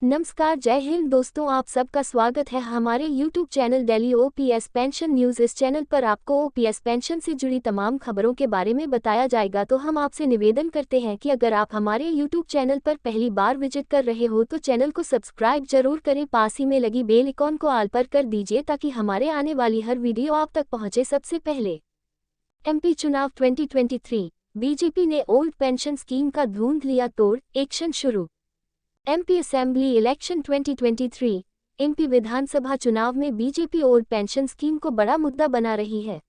नमस्कार, जय हिंद दोस्तों, आप सबका स्वागत है हमारे YouTube channel daily OPS pension news. इस चैनल पर आपको ओपीएस पेंशन से जुड़ी तमाम खबरों के बारे में बताया जाएगा। तो हम आपसे निवेदन करते हैं कि अगर आप हमारे YouTube चैनल पर पहली बार विजिट कर रहे हो तो चैनल को सब्सक्राइब जरूर करें, पास ही में लगी बेल आइकॉन को ऑल पर कर दीजिए ताकि हमारे आने वाली हर वीडियो आप तक पहुँचे सबसे पहले। MP चुनाव 2023, बीजेपी ने ओल्ड पेंशन स्कीम का ढूंढ लिया तोड़, एक्शन शुरू। MP असेंबली इलेक्शन 2023, MP विधानसभा चुनाव में बीजेपी ओल्ड पेंशन स्कीम को बड़ा मुद्दा बना रही है।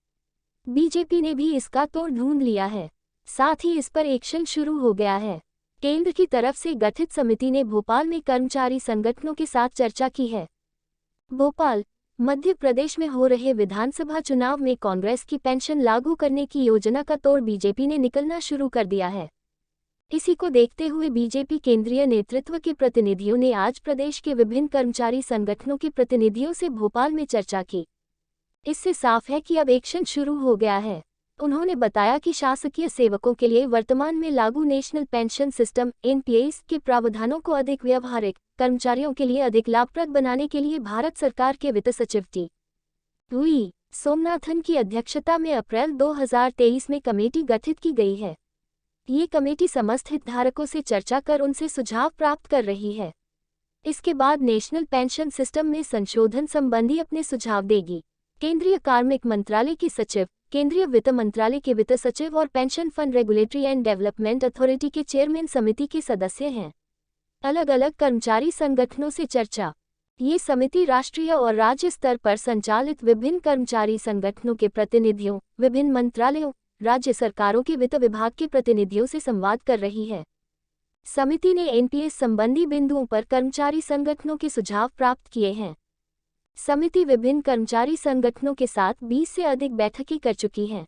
बीजेपी ने भी इसका तोड़ ढूंढ लिया है, साथ ही इस पर एक्शन शुरू हो गया है। केंद्र की तरफ से गठित समिति ने भोपाल में कर्मचारी संगठनों के साथ चर्चा की है। भोपाल, मध्य प्रदेश में हो रहे विधानसभा चुनाव में कांग्रेस की पेंशन लागू करने की योजना का तोड़ बीजेपी ने निकलना शुरू कर दिया है। इसी को देखते हुए बीजेपी केंद्रीय नेतृत्व के प्रतिनिधियों ने आज प्रदेश के विभिन्न कर्मचारी संगठनों के प्रतिनिधियों से भोपाल में चर्चा की। इससे साफ है कि अब एक्शन शुरू हो गया है। उन्होंने बताया कि शासकीय सेवकों के लिए वर्तमान में लागू नेशनल पेंशन सिस्टम (एनपीएस) के प्रावधानों को अधिक व्यावहारिक, कर्मचारियों के लिए अधिक लाभप्रद बनाने के लिए भारत सरकार के वित्त सचिव टी. सोमनाथन की अध्यक्षता में अप्रैल 2023 में कमेटी गठित की गई है। ये कमेटी समस्त हितधारकों से चर्चा कर उनसे सुझाव प्राप्त कर रही है। इसके बाद नेशनल पेंशन सिस्टम में संशोधन संबंधी अपने सुझाव देगी। केंद्रीय कार्मिक मंत्रालय की सचिव, केंद्रीय वित्त मंत्रालय के वित्त सचिव और pension fund regulatory and development authority के चेयरमैन समिति के सदस्य हैं। अलग अलग कर्मचारी संगठनों से चर्चा। ये समिति राष्ट्रीय और राज्य स्तर पर संचालित विभिन्न कर्मचारी संगठनों के प्रतिनिधियों, विभिन्न मंत्रालयों, राज्य सरकारों के वित्त विभाग के प्रतिनिधियों से संवाद कर रही है। समिति ने एनपीएस संबंधी बिंदुओं पर कर्मचारी संगठनों के सुझाव प्राप्त किए हैं। समिति विभिन्न कर्मचारी संगठनों के साथ 20 से अधिक बैठकें कर चुकी है।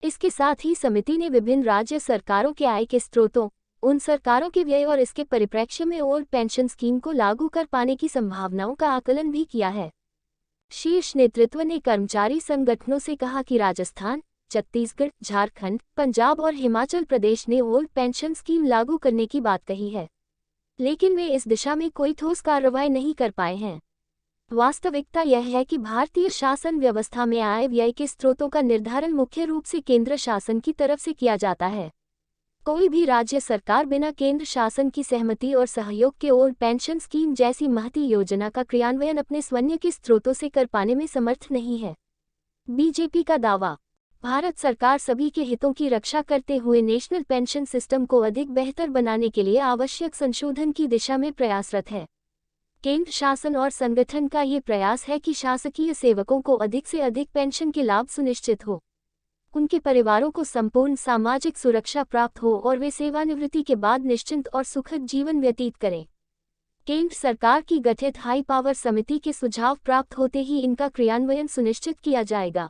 इसके साथ ही समिति ने विभिन्न राज्य सरकारों के आय के स्रोतों, उन सरकारों के व्यय और इसके परिप्रेक्ष्य में ओल्ड पेंशन स्कीम को लागू कर पाने की संभावनाओं का आकलन भी किया है। शीर्ष नेतृत्व ने कर्मचारी संगठनों से कहा कि राजस्थान, छत्तीसगढ़, झारखंड, पंजाब और हिमाचल प्रदेश ने ओल्ड पेंशन स्कीम लागू करने की बात कही है, लेकिन वे इस दिशा में कोई ठोस कार्रवाई नहीं कर पाए हैं। वास्तविकता यह है कि भारतीय शासन व्यवस्था में आय व्यय के स्रोतों का निर्धारण मुख्य रूप से केंद्र शासन की तरफ से किया जाता है। कोई भी राज्य सरकार बिना केंद्र शासन की सहमति और सहयोग के ओल्ड पेंशन स्कीम जैसी महती योजना का क्रियान्वयन अपने स्वयं के स्रोतों से कर पाने में समर्थ नहीं है। बीजेपी का दावा। भारत सरकार सभी के हितों की रक्षा करते हुए नेशनल पेंशन सिस्टम को अधिक बेहतर बनाने के लिए आवश्यक संशोधन की दिशा में प्रयासरत है। केंद्र शासन और संगठन का ये प्रयास है कि शासकीय सेवकों को अधिक से अधिक पेंशन के लाभ सुनिश्चित हो, उनके परिवारों को संपूर्ण सामाजिक सुरक्षा प्राप्त हो और वे सेवानिवृत्ति के बाद निश्चिंत और सुखद जीवन व्यतीत करें। केंद्र सरकार की गठित हाई पावर समिति के सुझाव प्राप्त होते ही इनका क्रियान्वयन सुनिश्चित किया जाएगा।